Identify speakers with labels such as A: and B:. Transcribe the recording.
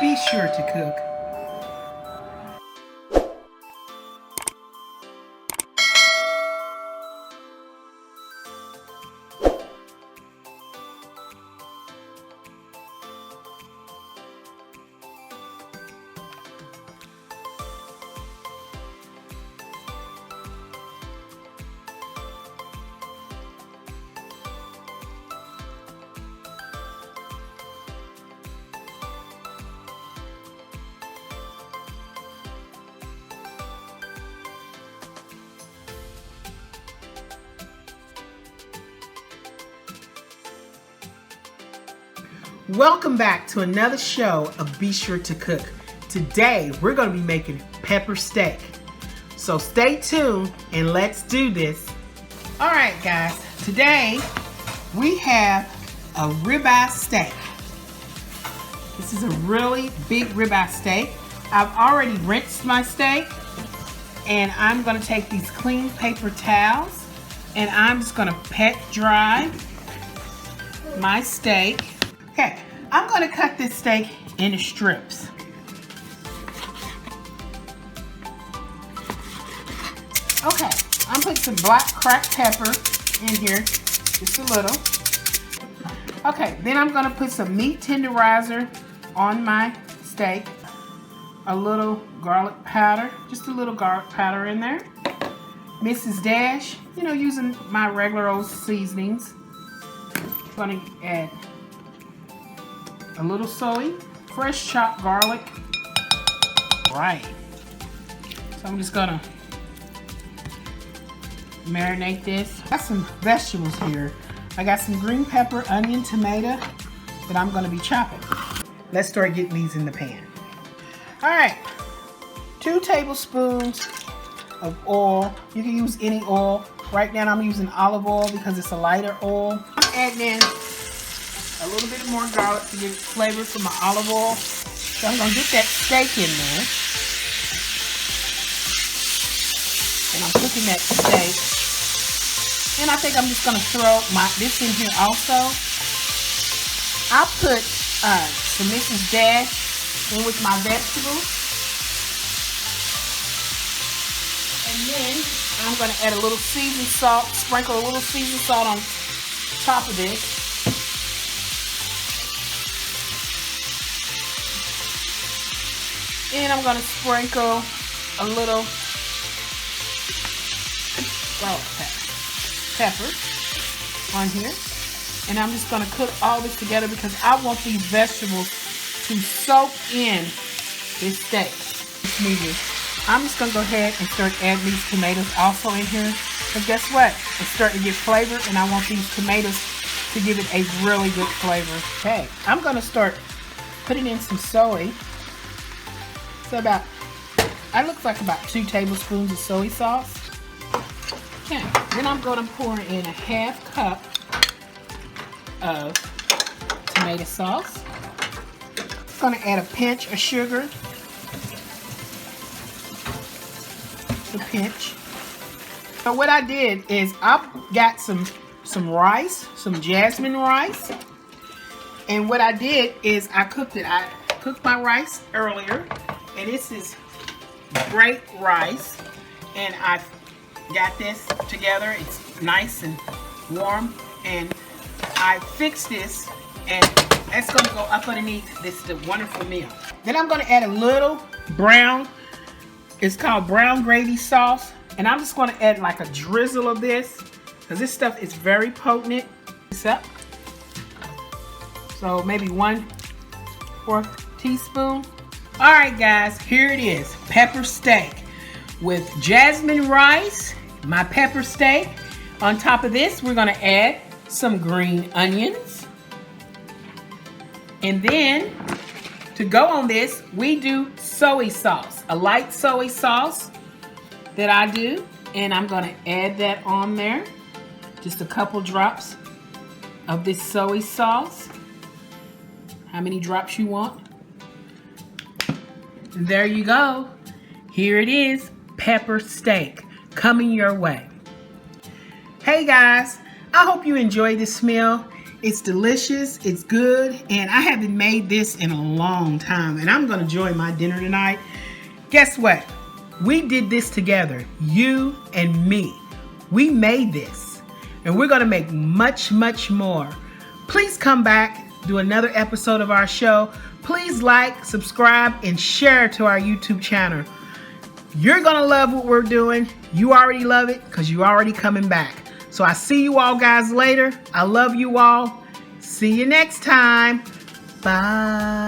A: be sure to cook. Welcome back to another show of Be Sure to Cook. Today we're going to be making pepper steak. So stay tuned and let's do this. Alright guys, today we have a ribeye steak. This is a really big ribeye steak. I've already rinsed my steak and I'm going to take these clean paper towels and I'm just going to pat dry my steak. Okay, I'm going to cut this steak into strips. Okay, I'm putting some black cracked pepper in here, just a little. Okay, then I'm going to put some meat tenderizer on my steak. A little garlic powder, just a little garlic powder in there. Mrs. Dash, you know, using my regular old seasonings. I'm going to add a little soy, fresh chopped garlic. Right. So I'm just gonna marinate this. I got some vegetables here. I got some green pepper, onion, tomato that I'm gonna be chopping. Let's start getting these in the pan. All right, 2 tablespoons of oil. You can use any oil. Right now I'm using olive oil because it's a lighter oil. I'm adding in a little bit more garlic to give it flavor from my olive oil. So I'm going to get that steak in there. And I'm cooking that steak. And I think I'm just going to throw this in here also. I put some Mrs. Dash in with my vegetables. And then I'm going to add a little seasoned salt, sprinkle a little seasoned salt on top of this. And I'm going to sprinkle a little garlic pepper on here. And I'm just going to cook all this together because I want these vegetables to soak in this steak. I'm just going to go ahead and start adding these tomatoes also in here. Because guess what? It's starting to get flavor and I want these tomatoes to give it a really good flavor. Okay, I'm going to start putting in some soy. So it looks like about 2 tablespoons of soy sauce. Okay, then I'm going to pour in a half cup of tomato sauce. I'm going to add a pinch of sugar. A pinch. So what I did is I got some rice, some jasmine rice. And what I did is I cooked it. I cooked my rice earlier. And this is great rice, and I got this together. It's nice and warm, and I fixed this, and that's going to go up underneath this wonderful meal. Then I'm going to add a little brown, it's called brown gravy sauce, and I'm just going to add like a drizzle of this, because this stuff is very potent. This up. So maybe 1/4 teaspoon. Alright guys, here it is, pepper steak with jasmine rice, my pepper steak. On top of this, we're going to add some green onions. And then, to go on this, we do soy sauce, a light soy sauce that I do. And I'm going to add that on there, just a couple drops of this soy sauce. How many drops you want? There you go. Here it is, pepper steak coming your way. Hey guys, I hope you enjoyed this meal. It's delicious, it's good, and I haven't made this in a long time, and I'm gonna enjoy my dinner tonight. Guess what? We did this together, you and me. We made this, and we're gonna make much, much more. Please come back, do another episode of our show. Please like, subscribe, and share to our YouTube channel. You're gonna love what we're doing. You already love it because you're already coming back. So I see you all guys later. I love you all. See you next time. Bye.